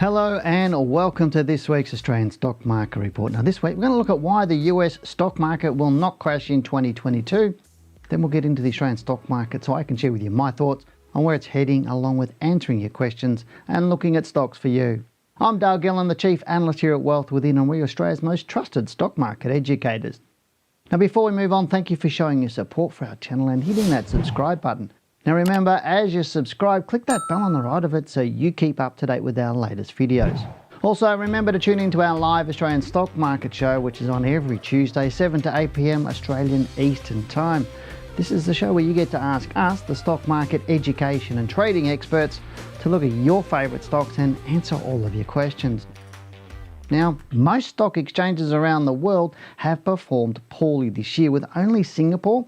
Hello and welcome to this week's Australian Stock Market Report. Now this week we're going to look at why the US stock market will not crash in 2022. Then we'll get into the Australian stock market so I can share with you my thoughts on where it's heading, along with answering your questions and looking at stocks for you. I'm Dale Gillen, the Chief Analyst here at Wealth Within, and we're Australia's most trusted stock market educators. Now before we move on, thank you for showing your support for our channel and hitting that subscribe button. Now remember, as you subscribe, click that bell on the right of it so you keep up to date with our latest videos. Also, remember to tune into our live Australian stock market show, which is on every Tuesday, 7 to 8 p.m. Australian Eastern Time. This is the show where you get to ask us, the stock market education and trading experts, to look at your favourite stocks and answer all of your questions. Now, most stock exchanges around the world have performed poorly this year, with only Singapore,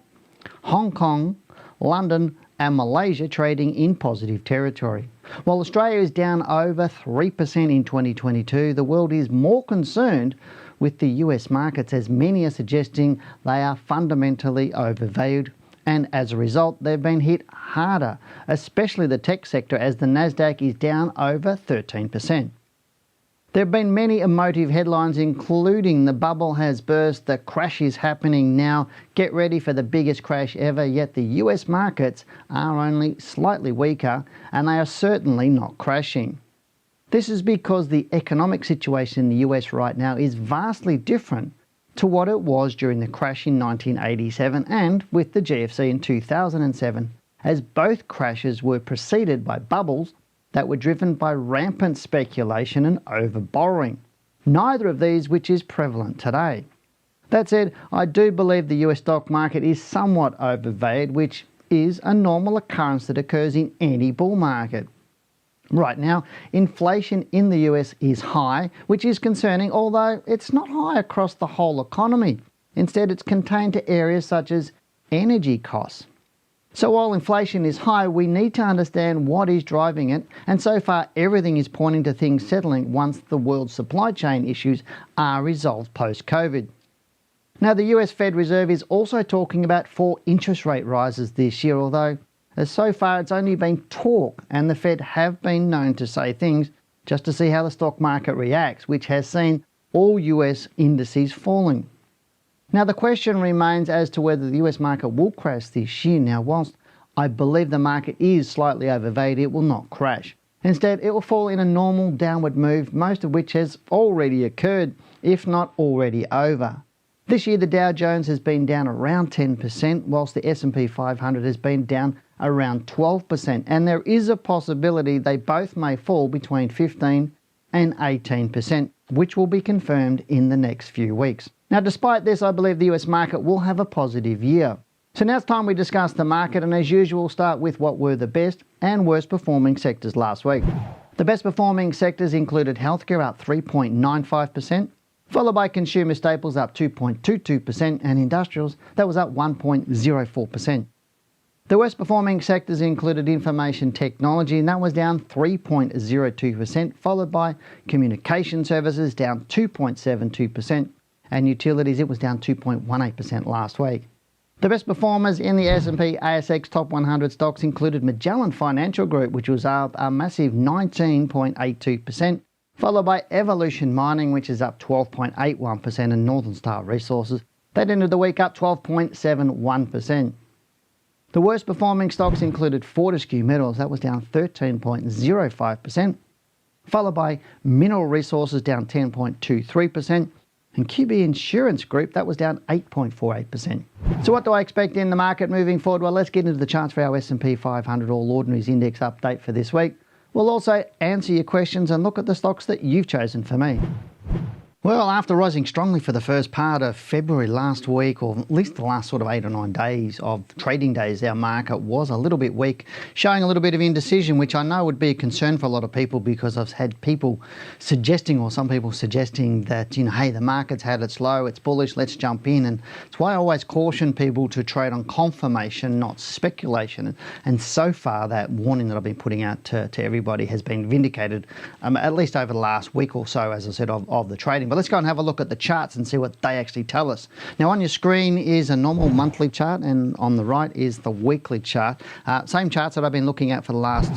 Hong Kong, London and Malaysia trading in positive territory. While Australia is down over 3% in 2022, the world is more concerned with the US markets, as many are suggesting they are fundamentally overvalued, and as a result they've been hit harder, especially the tech sector, as the Nasdaq is down over 13%. There have been many emotive headlines, including the bubble has burst, the crash is happening now, get ready for the biggest crash ever, yet the US markets are only slightly weaker and they are certainly not crashing. This is because the economic situation in the US right now is vastly different to what it was during the crash in 1987 and with the GFC in 2007, as both crashes were preceded by bubbles that were driven by rampant speculation and over-borrowing, neither of these which is prevalent today. That said, I do believe the US stock market is somewhat overvalued, which is a normal occurrence that occurs in any bull market. Right now, inflation in the US is high, which is concerning, although it's not high across the whole economy. Instead, it's contained to areas such as energy costs. So while inflation is high, we need to understand what is driving it, and so far everything is pointing to things settling once the world's supply chain issues are resolved post-COVID. Now, the US Fed Reserve is also talking about 4 interest rate rises this year, although so far it's only been talk, and the Fed have been known to say things just to see how the stock market reacts, which has seen all US indices falling. Now the question remains as to whether the US market will crash this year. Now, whilst I believe the market is slightly overvalued, it will not crash. Instead, it will fall in a normal downward move, most of which has already occurred, if not already over. This year the Dow Jones has been down around 10%, whilst the S&P 500 has been down around 12%, and there is a possibility they both may fall between 15 and 18%, which will be confirmed in the next few weeks. Now, despite this, I believe the US market will have a positive year. So now it's time we discuss the market, and as usual, we'll start with what were the best and worst performing sectors last week. The best performing sectors included healthcare, up 3.95%, followed by consumer staples, up 2.22%, and industrials, that was up 1.04%. The worst performing sectors included information technology, and that was down 3.02%, followed by communication services, down 2.72%, and utilities, it was down 2.18% last week. The best performers in the S&P ASX Top 100 stocks included Magellan Financial Group, which was up a massive 19.82%, followed by Evolution Mining, which is up 12.81%, and Northern Star Resources, that ended the week up 12.71%. The worst performing stocks included Fortescue Metals, that was down 13.05%, followed by Mineral Resources, down 10.23%, and QB Insurance Group, that was down 8.48%. So what do I expect in the market moving forward? Well, let's get into the charts for our S&P 500 All Ordinaries Index update for this week. We'll also answer your questions and look at the stocks that you've chosen for me. Well, after rising strongly for the first part of February last week, or at least the last sort of 8 or 9 days of trading days, our market was a little bit weak, showing a little bit of indecision, which I know would be a concern for a lot of people, because I've had people suggesting, or some people suggesting that, hey, the market's had its low, it's bullish, let's jump in. And it's why I always caution people to trade on confirmation, not speculation. And so far, that warning that I've been putting out to everybody has been vindicated, at least over the last week or so, as I said, of the trading. But But let's go and have a look at the charts and see what they actually tell us. Now on your screen is a normal monthly chart, and on the right is the weekly chart. Same charts that I've been looking at for the last,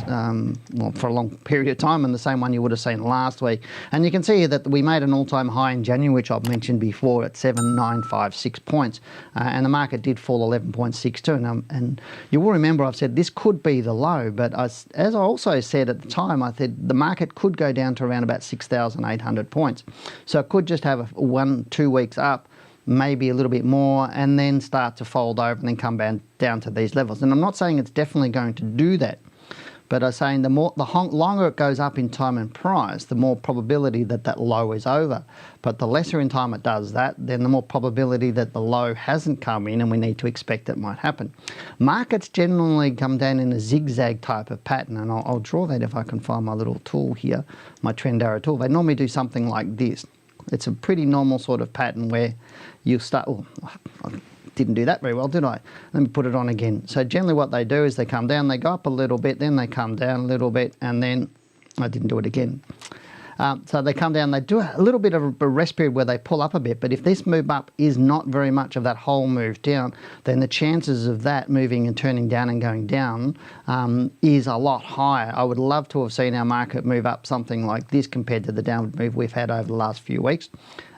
for a long period of time, and the same one you would have seen last week. And you can see here that we made an all-time high in January, which I've mentioned before, at 7,956 points. And the market did fall 11.62. And you will remember I've said this could be the low, but as I also said at the time, I said the market could go down to around about 6,800 points. So it could just have a 1-2 weeks up, maybe a little bit more, and then start to fold over and then come down to these levels. And I'm not saying it's definitely going to do that, but I'm saying the longer it goes up in time and price, the more probability that that low is over. But the lesser in time it does that, then the more probability that the low hasn't come in, and we need to expect it might happen. Markets generally come down in a zigzag type of pattern, and I'll draw that if I can find my little tool here, my trend arrow tool. They normally do something like this. It's a pretty normal sort of pattern where you start... Oh, didn't do that very well, did I? Let me put it on again. So generally what they do is they come down, they go up a little bit, then they come down a little bit, and then I didn't do it again. So they come down, they do a little bit of a rest period where they pull up a bit, but if this move up is not very much of that whole move down, then the chances of that moving and turning down and going down is a lot higher. I would love to have seen our market move up something like this compared to the downward move we've had over the last few weeks.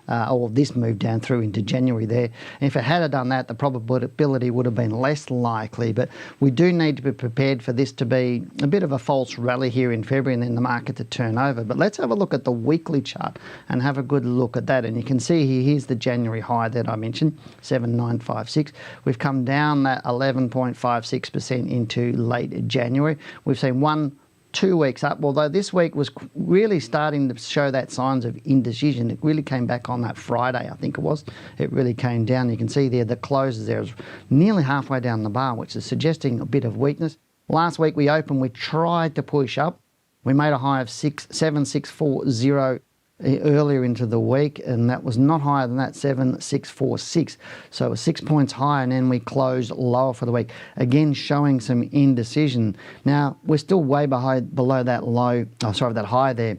Or this move down through into January there. And if it had done that, the probability would have been less likely. But we do need to be prepared for this to be a bit of a false rally here in February and then the market to turn over. But let's have a look at the weekly chart and have a good look at that. And you can see here, here's the January high that I mentioned, 7,956. We've come down that 11.56% into late January. We've seen 1-2 weeks up, although this week was really starting to show that signs of indecision. It really came back on that Friday, I think it was. It really came down. You can see there the closes there is nearly halfway down the bar, which is suggesting a bit of weakness. Last week we opened, we tried to push up. We made a high of 7,640 earlier into the week, and that was not higher than that, 7,646. So it was 6 points higher, and then we closed lower for the week, again showing some indecision. Now we're still way below that low, that high there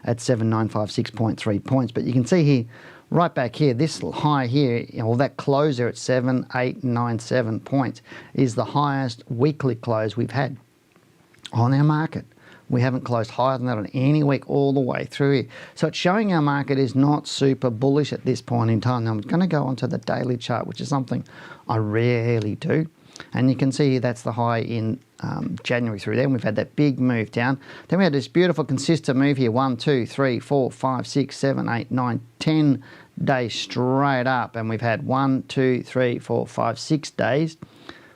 at 7,956.3 points. But you can see here, right back here, this high here, or that close there at 7,897 points is the highest weekly close we've had on our market. We haven't closed higher than that on any week all the way through here. So it's showing our market is not super bullish at this point in time. Now I'm going to go onto the daily chart, which is something I rarely do. And you can see that's the high in January through there. And we've had that big move down. Then we had this beautiful consistent move here. 1, 2, 3, 4, 5, 6, 7, 8, 9, 10 days straight up. And we've had 1, 2, 3, 4, 5, 6 days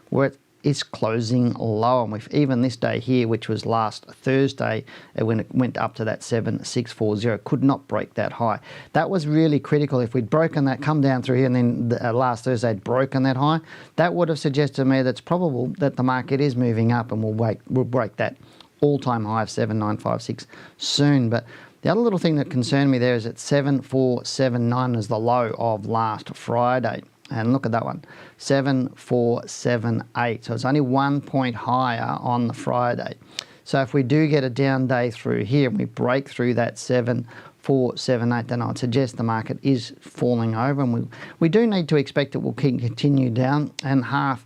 where it's closing low, and we've even this day here, which was last Thursday, when it went up to that 7,640, could not break that high. That was really critical. If we'd broken that, come down through here, and then last Thursday had broken that high, that would have suggested to me that it's probable that the market is moving up and we'll break that all-time high of 7,956 soon. But the other little thing that concerned me there is that 7,479 is the low of last Friday. And look at that one, 7,478. So it's only 1 point higher on the Friday. So if we do get a down day through here and we break through that 7,478, then I'd suggest the market is falling over, and we do need to expect it will continue down, and half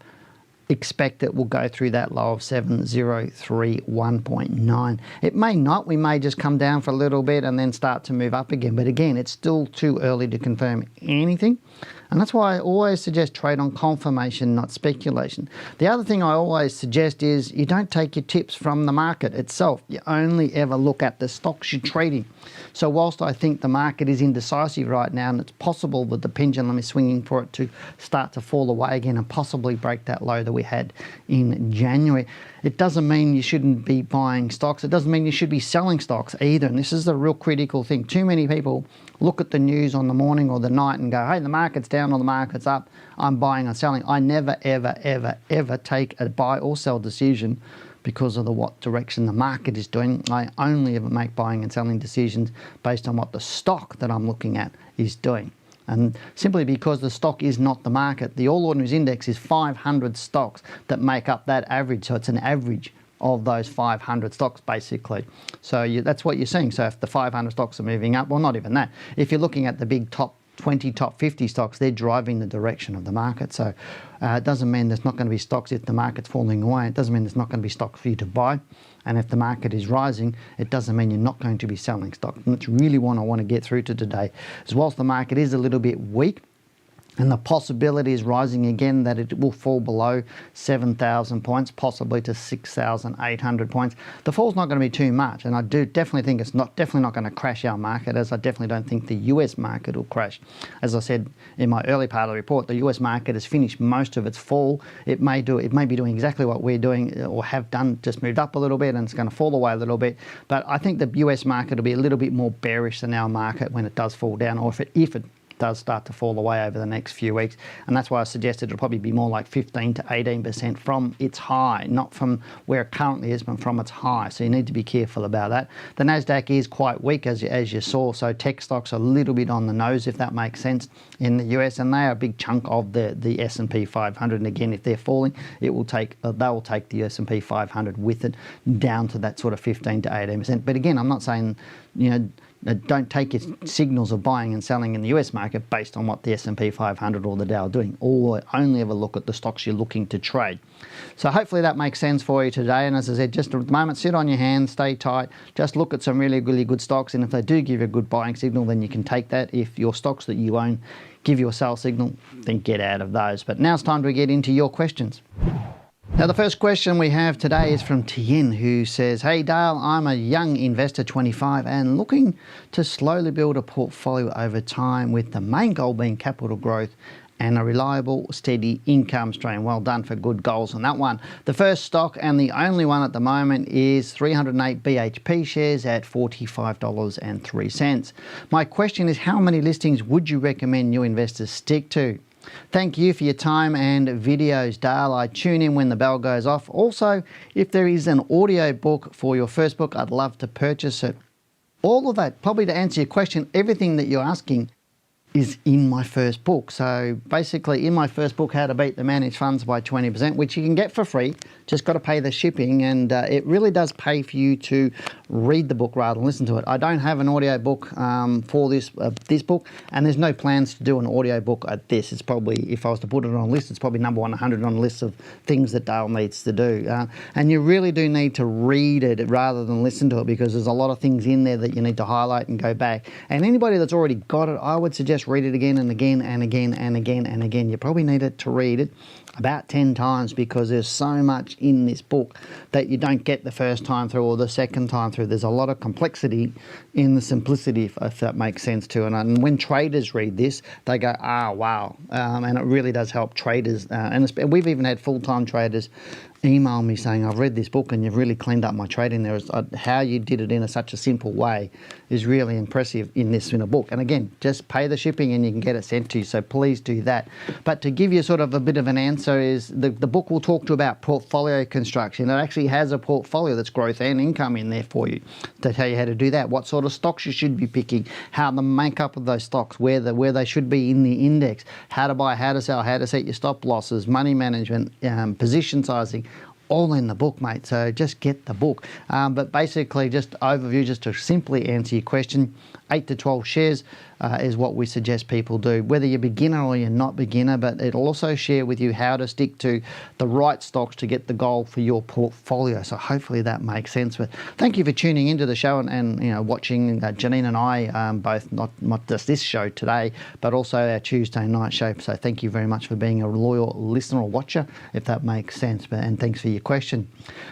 expect it will go through that low of 7,031.9. It may not. We may just come down for a little bit and then start to move up again. But again, it's still too early to confirm anything. And that's why I always suggest trade on confirmation, not speculation. The other thing I always suggest is you don't take your tips from the market itself. You only ever look at the stocks you're trading. So whilst I think the market is indecisive right now, and it's possible that the pendulum is swinging for it to start to fall away again and possibly break that low that we had in January, it doesn't mean you shouldn't be buying stocks. It doesn't mean you should be selling stocks either. And this is the real critical thing. Too many people look at the news on the morning or the night and go, hey, the market's down or the market's up, I'm buying or selling. I never, ever, ever, ever take a buy or sell decision because of what direction the market is doing. I only ever make buying and selling decisions based on what the stock that I'm looking at is doing. And simply because the stock is not the market. The All Ordinaries Index is 500 stocks that make up that average. So it's an average of those 500 stocks basically. So that's what you're seeing. So if the 500 stocks are moving up, well, not even that. If you're looking at the big top 20, top 50 stocks, they're driving the direction of the market. So it doesn't mean there's not going to be stocks if the market's falling away. It doesn't mean there's not going to be stocks for you to buy. And if the market is rising, it doesn't mean you're not going to be selling stock. And that's really what I want to get through to today. As whilst the market is a little bit weak, and the possibility is rising again that it will fall below 7,000 points, possibly to 6,800 points. The fall's not going to be too much, and I do definitely think it's definitely not going to crash our market, as I definitely don't think the US market will crash. As I said in my early part of the report, the US market has finished most of its fall. It may be doing exactly what we're doing or have done, just moved up a little bit, and it's going to fall away a little bit. But I think the US market will be a little bit more bearish than our market when it does fall down, or if it does start to fall away over the next few weeks. And that's why I suggested it'll probably be more like 15 to 18% from its high, not from where it currently is, but from its high. So you need to be careful about that. The NASDAQ is quite weak, as you saw, so tech stocks are a little bit on the nose, if that makes sense, in the US, and they are a big chunk of the S&P 500. And again, if they're falling, they will take the S&P 500 with it down to that sort of 15 to 18%. But again, I'm not saying, don't take your signals of buying and selling in the US market based on what the S&P 500 or the Dow are doing. Only ever look at the stocks you're looking to trade. So hopefully that makes sense for you today. And as I said, just at the moment, sit on your hands, stay tight, just look at some really, really good stocks. And if they do give you a good buying signal, then you can take that. If your stocks that you own give you a sell signal, then get out of those. But now it's time to get into your questions. Now, the first question we have today is from Tien, who says, "Hey Dale, I'm a young investor, 25, and looking to slowly build a portfolio over time with the main goal being capital growth and a reliable, steady income stream." Well done for good goals on that one. The first stock and the only one at the moment is 308 BHP shares at $45.03. My question is, how many listings would you recommend new investors stick to? Thank you for your time and videos, Dale. I tune in when the bell goes off. Also, if there is an audio book for your first book, I'd love to purchase it. All of that, probably to answer your question, everything that you're asking is in my first book. So basically in my first book, How to Beat the Managed Funds by 20%, which you can get for free, just got to pay the shipping, and it really does pay for you to read the book rather than listen to it. I don't have an audio book for this book, and there's no plans to do an audio book at this. It's probably, if I was to put it on a list, it's probably number 100 on a list of things that Dale needs to do. And you really do need to read it rather than listen to it, because there's a lot of things in there that you need to highlight and go back. And anybody that's already got it, I would suggest read it again and again and again and again and again. You probably need it to read it about 10 times, because there's so much in this book that you don't get the first time through or the second time through. There's a lot of complexity in the simplicity, if that makes sense too. And when traders read this, they go, wow. And it really does help traders. And we've even had full-time traders email me saying, "I've read this book and you've really cleaned up my trading there. How you did it in such a simple way is really impressive in a book." And again, just pay the shipping and you can get it sent to you. So please do that. But to give you sort of a bit of an answer is the book will talk to you about portfolio construction. It actually has a portfolio that's growth and income in there for you to tell you how to do that, what sort of stocks you should be picking, how the makeup of those stocks, where they should be in the index, how to buy, how to sell, how to set your stop losses, money management, position sizing, all in the book, mate. So just get the book. But basically, just overview, just to simply answer your question, 8 to 12 shares is what we suggest people do, whether you're beginner or you're not beginner. But it'll also share with you how to stick to the right stocks to get the goal for your portfolio. So hopefully that makes sense. But thank you for tuning into the show and watching Janine and I both, not just this show today, but also our Tuesday night show. So thank you very much for being a loyal listener or watcher, if that makes sense. And thanks for your question.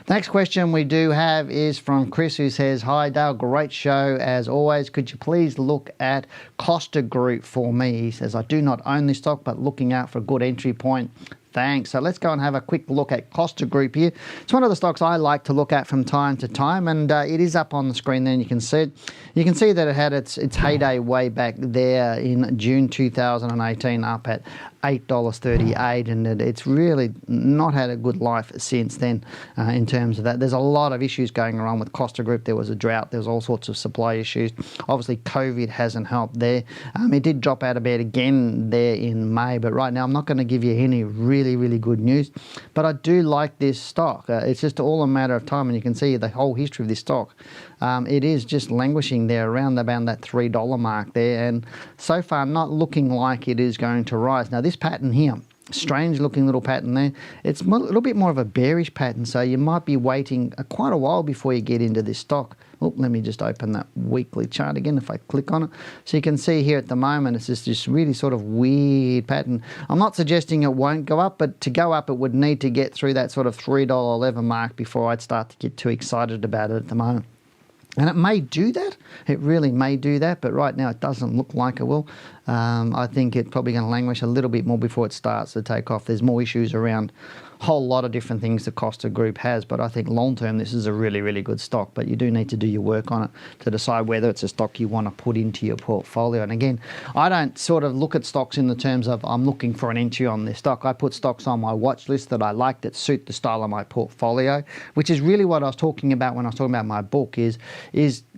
The next question we do have is from Chris, who says, "Hi Dale, great show as always. Could you please look at Costa Group for me?" He says, "I do not own this stock, but looking out for a good entry point. Thanks." So let's go and have a quick look at Costa Group here. It's one of the stocks I like to look at from time to time, and it is up on the screen there, and you can see it. You can see that it had its heyday way back there in June 2018, up at $8.38, and it's really not had a good life since then in terms of that. There's a lot of issues going around with Costa Group. There was a drought, there was all sorts of supply issues. Obviously COVID hasn't helped there. It did drop out a bit again there in May, but right now I'm not going to give you any real really, really good news. But I do like this stock. It's just all a matter of time, and you can see the whole history of this stock. It is just languishing there around about that $3 mark there, and so far not looking like it is going to rise. Now this pattern here, strange looking little pattern there, it's a little bit more of a bearish pattern, so you might be waiting quite a while before you get into this stock. Oh, let me just open that weekly chart again if I click on it. So you can see here at the moment it's just this really sort of weird pattern. I'm not suggesting it won't go up, but to go up it would need to get through that sort of $3.11 mark before I'd start to get too excited about it at the moment. And it may do that, it really may do that, but right now it doesn't look like it will. I think it's probably going to languish a little bit more before it starts to take off. There's more issues around a whole lot of different things the Costa Group has, but I think long term this is a really, really good stock, but you do need to do your work on it to decide whether it's a stock you want to put into your portfolio. And again, I don't sort of look at stocks in the terms of I'm looking for an entry on this stock. I put stocks on my watch list that I like that suit the style of my portfolio, which is really what I was talking about when I was talking about my book is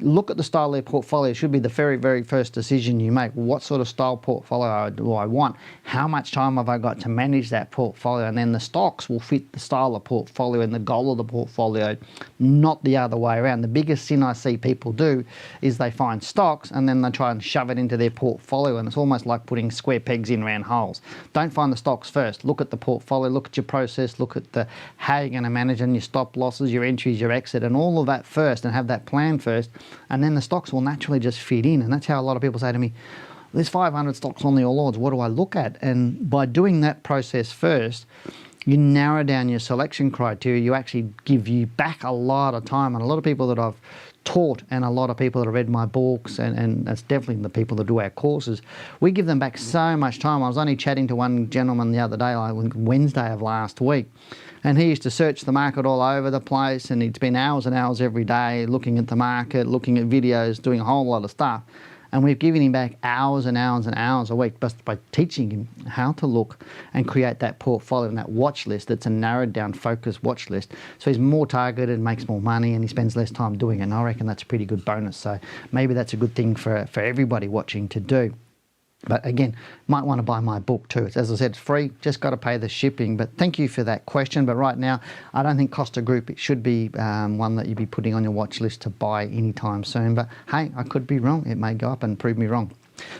look at the style of your portfolio. It should be the very, very first decision you make. What sort of style portfolio do I want? How much time have I got to manage that portfolio? And then the stocks will fit the style of portfolio and the goal of the portfolio, not the other way around. The biggest sin I see people do is they find stocks and then they try and shove it into their portfolio, and it's almost like putting square pegs in round holes. Don't find the stocks first. Look at the portfolio, look at your process, look at how you're going to manage and your stop losses, your entries, your exit, and all of that first, and have that plan first, and then the stocks will naturally just fit in. And that's how a lot of people say to me, there's 500 stocks on the All Ords, what do I look at? And by doing that process first, you narrow down your selection criteria. You actually give you back a lot of time. And a lot of people that I've taught and a lot of people that have read my books, and that's definitely the people that do our courses, we give them back so much time. I was only chatting to one gentleman the other day, like Wednesday of last week, and he used to search the market all over the place, and he'd spend hours and hours every day looking at the market, looking at videos, doing a whole lot of stuff. And we've given him back hours and hours and hours a week just by teaching him how to look and create that portfolio and that watch list that's a narrowed down focused watch list. So he's more targeted, makes more money, and he spends less time doing it. And I reckon that's a pretty good bonus. So maybe that's a good thing for everybody watching to do. But again, might want to buy my book too. It's, as I said, it's free, just got to pay the shipping. But thank you for that question. But right now, I don't think Costa Group, it should be one that you'd be putting on your watch list to buy anytime soon. But hey, I could be wrong. It may go up and prove me wrong.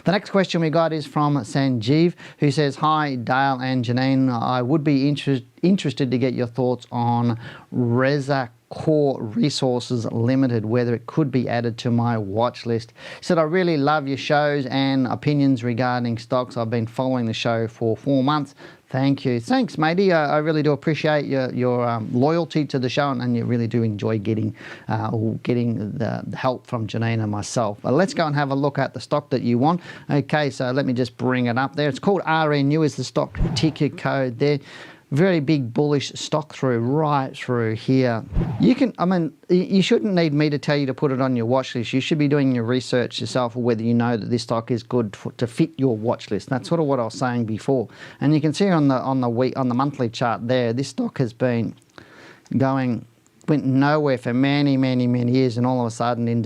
The next question we got is from Sanjeev, who says, hi, Dale and Janine. I would be interested to get your thoughts on Reza Core Resources Limited, whether it could be added to my watch list. He said, I really love your shows and opinions regarding stocks. I've been following the show for 4 months. Thank you. Thanks, matey. I really do appreciate your loyalty to the show, and you really do enjoy getting the help from Janine and myself. Let's go and have a look at the stock that you want. Okay, so let me just bring it up there. It's called RNU is the stock ticker code there. Very big bullish stock right through here. You shouldn't need me to tell you to put it on your watch list. You should be doing your research yourself, or whether you know that this stock is good to fit your watch list. That's sort of what I was saying before. And you can see on the monthly chart there, this stock has been went nowhere for many, many, many years, and all of a sudden in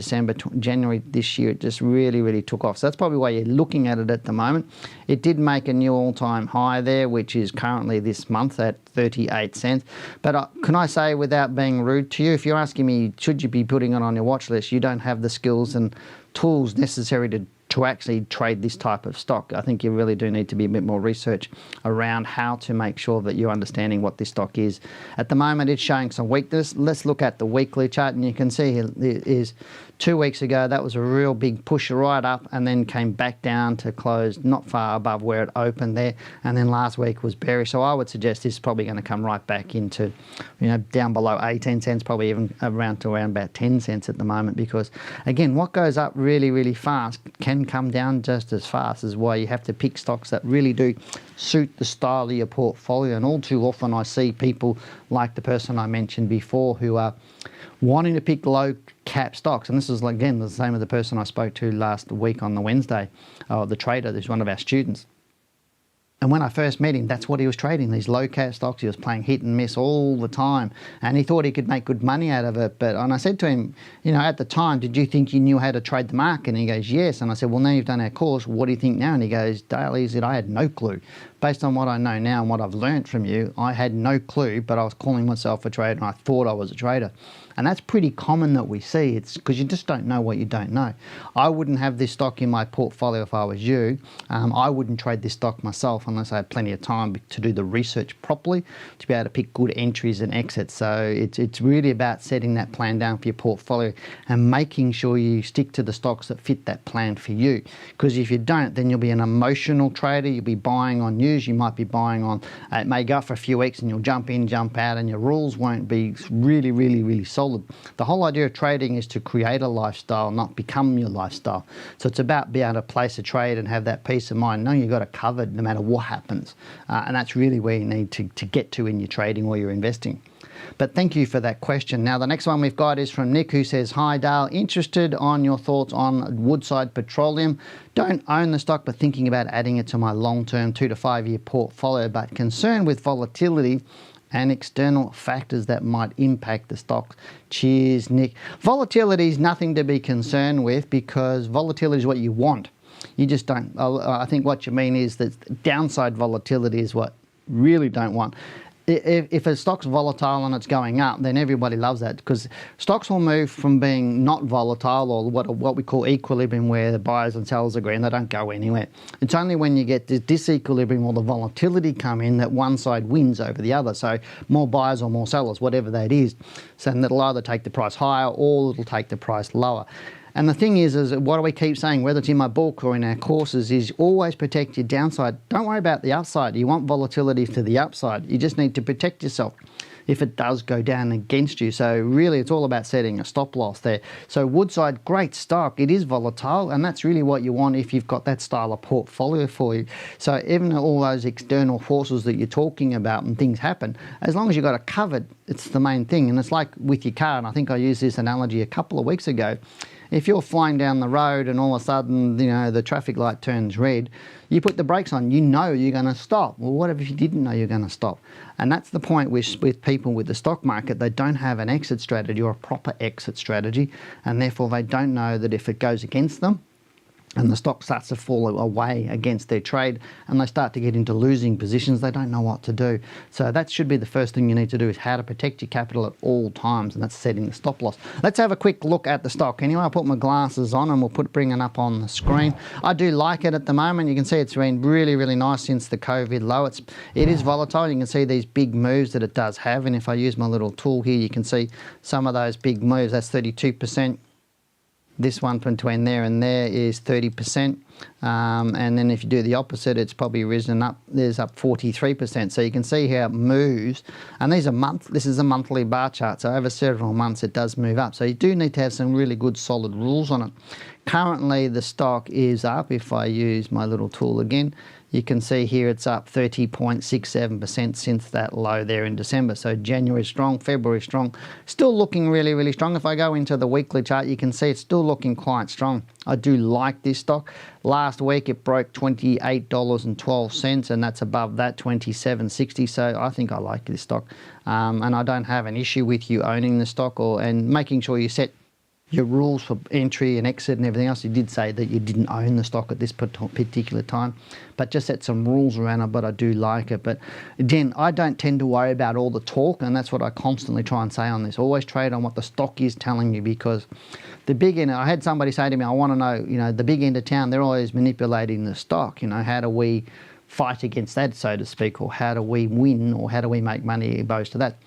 January this year, it just really, really took off. So that's probably why you're looking at it at the moment. It did make a new all-time high there, which is currently this month at 38 cents. But can I say, without being rude to you, if you're asking me, should you be putting it on your watch list, you don't have the skills and tools necessary to actually trade this type of stock. I think you really do need to be a bit more research around how to make sure that you're understanding what this stock is. At the moment, it's showing some weakness. Let's look at the weekly chart, and you can see here is 2 weeks ago, that was a real big push right up and then came back down to close not far above where it opened there. And then last week was bearish. So I would suggest this is probably going to come right back into, down below 18 cents, probably even around about 10 cents at the moment, because again, what goes up really, really fast can come down just as fast. Is why you have to pick stocks that really do suit the style of your portfolio. And all too often I see people like the person I mentioned before who are wanting to pick low cap stocks, and this is again the same as the person I spoke to last week on the Wednesday, the trader. This is one of our students. And when I first met him, that's what he was trading, these low-cap stocks. He was playing hit and miss all the time, and he thought he could make good money out of it. And I said to him, you know, at the time, did you think you knew how to trade the market? And he goes, yes. And I said, well, now you've done our course, what do you think now? And he goes, Dale, he said, I had no clue. Based on what I know now and what I've learned from you, I had no clue, but I was calling myself a trader and I thought I was a trader. And that's pretty common that we see. It's because you just don't know what you don't know. I wouldn't have this stock in my portfolio if I was you. I wouldn't trade this stock myself unless I had plenty of time to do the research properly, to be able to pick good entries and exits. So it's really about setting that plan down for your portfolio and making sure you stick to the stocks that fit that plan for you. Because if you don't, then you'll be an emotional trader. You'll be buying on news. You might be buying on, it may go for a few weeks and you'll jump in, jump out, and your rules won't be really solid. The whole idea of trading is to create a lifestyle, not become your lifestyle. So it's about being able to place a trade and have that peace of mind, knowing you've got it covered no matter what happens. And that's really where you need to get to in your trading or your investing. But thank you for that question. Now, the next one we've got is from Nick, who says, hi, Dale, interested on your thoughts on Woodside Petroleum. Don't own the stock, but thinking about adding it to my long-term 2 to 5 year portfolio, but concerned with volatility and external factors that might impact the stock. Cheers, Nick. Volatility is nothing to be concerned with because volatility is what you want. You just don't. I think what you mean is that downside volatility is what you really don't want. If a stock's volatile and it's going up, then everybody loves that because stocks will move from being not volatile or what we call equilibrium, where the buyers and sellers agree and they don't go anywhere. It's only when you get this disequilibrium or the volatility come in that one side wins over the other. So more buyers or more sellers, whatever that is. So that'll either take the price higher or it'll take the price lower. And the thing is what do we keep saying, whether it's in my book or in our courses, is always protect your downside. Don't worry about the upside. You want volatility to the upside. You just need to protect yourself if it does go down against you. So really, it's all about setting a stop loss there. So Woodside, great stock. It is volatile, and that's really what you want if you've got that style of portfolio for you. So even all those external forces that you're talking about and things happen, as long as you've got it covered, it's the main thing. And it's like with your car, and I think I used this analogy a couple of weeks ago. If you're flying down the road and all of a sudden, you know, the traffic light turns red, you put the brakes on, you know you're going to stop. Well, what if you didn't know you're going to stop? And that's the point with people with the stock market. They don't have an exit strategy or a proper exit strategy, and therefore they don't know that if it goes against them, and the stock starts to fall away against their trade and they start to get into losing positions, they don't know what to do. So that should be the first thing you need to do, is how to protect your capital at all times, and that's setting the stop loss. Let's have a quick look at the stock. Anyway, I'll put my glasses on and we'll bring it up on the screen. I do like it at the moment. You can see it's been really nice since the COVID low. It is volatile. You can see these big moves that it does have, and if I use my little tool here, you can see some of those big moves. That's 32%. This one between there and there is 30%. And then if you do the opposite, it's probably risen up. There's up 43%. So you can see how it moves. And this is a monthly bar chart. So over several months, it does move up. So you do need to have some really good solid rules on it. Currently, the stock is up. If I use my little tool again, you can see here it's up 30.67% since that low there in December. So January strong, February strong, still looking really strong. If I go into the weekly chart, you can see it's still looking quite strong. I do like this stock. Last week it broke $28.12, and that's above that $27.60. So I think I like this stock, and I don't have an issue with you owning the stock and making sure you set your rules for entry and exit and everything else. You did say that you didn't own the stock at this particular time, but just set some rules around it. But I do like it. But again, I don't tend to worry about all the talk, and that's what I constantly try and say on this. Always trade on what the stock is telling you, because the big end, I had somebody say to me, I want to know, you know, the big end of town, they're always manipulating the stock. You know, how do we fight against that, so to speak, or how do we win, or how do we make money opposed to that?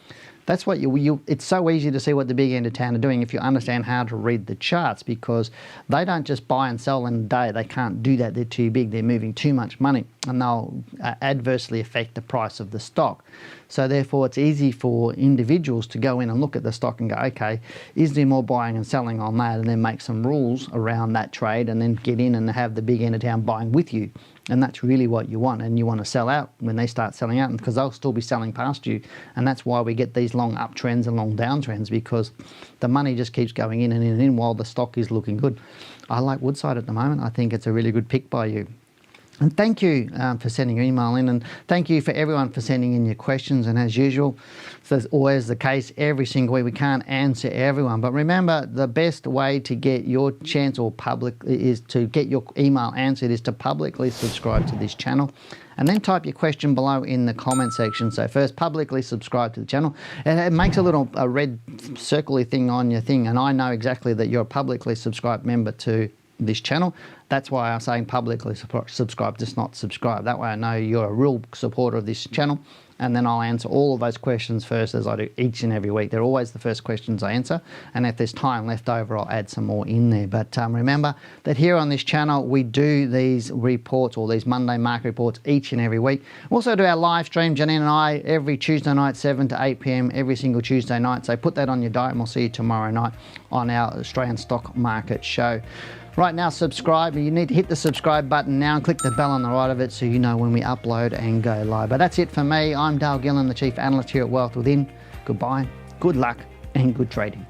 That's what it's so easy to see what the big end of town are doing if you understand how to read the charts, because they don't just buy and sell in a day. They can't do that. They're too big. They're moving too much money, and they'll adversely affect the price of the stock. So therefore, it's easy for individuals to go in and look at the stock and go, okay, is there more buying and selling on that? And then make some rules around that trade, and then get in and have the big end of town buying with you. And that's really what you want. And you want to sell out when they start selling out, because they'll still be selling past you. And that's why we get these long uptrends and long downtrends, because the money just keeps going in and in and in while the stock is looking good. I like Woodside at the moment. I think it's a really good pick by you. And thank you for sending your email in, and thank you for everyone for sending in your questions. And as usual, that's always the case every single week. We can't answer everyone, but remember, the best way to get your chance or public is to get your email answered is to publicly subscribe to this channel. And then type your question below in the comment section. So first, publicly subscribe to the channel. And it makes a red circly thing on your thing, and I know exactly that you're a publicly subscribed member to this channel. That's why I'm saying publicly subscribe, just not subscribe. That way I know you're a real supporter of this channel, and then I'll answer all of those questions first, as I do each and every week. They're always the first questions I answer, and if there's time left over, I'll add some more in there. But remember that here on this channel, we do these reports, or these Monday market reports, each and every week. We also do our live stream, Janine and I, every Tuesday night, 7 to 8 p.m, every single Tuesday night. So put that on your diet, and we'll see you tomorrow night on our Australian stock market show. Right now, subscribe. You need to hit the subscribe button now and click the bell on the right of it so you know when we upload and go live. But that's it for me. I'm Dale Gillen, the Chief Analyst here at Wealth Within. Goodbye, good luck, and good trading.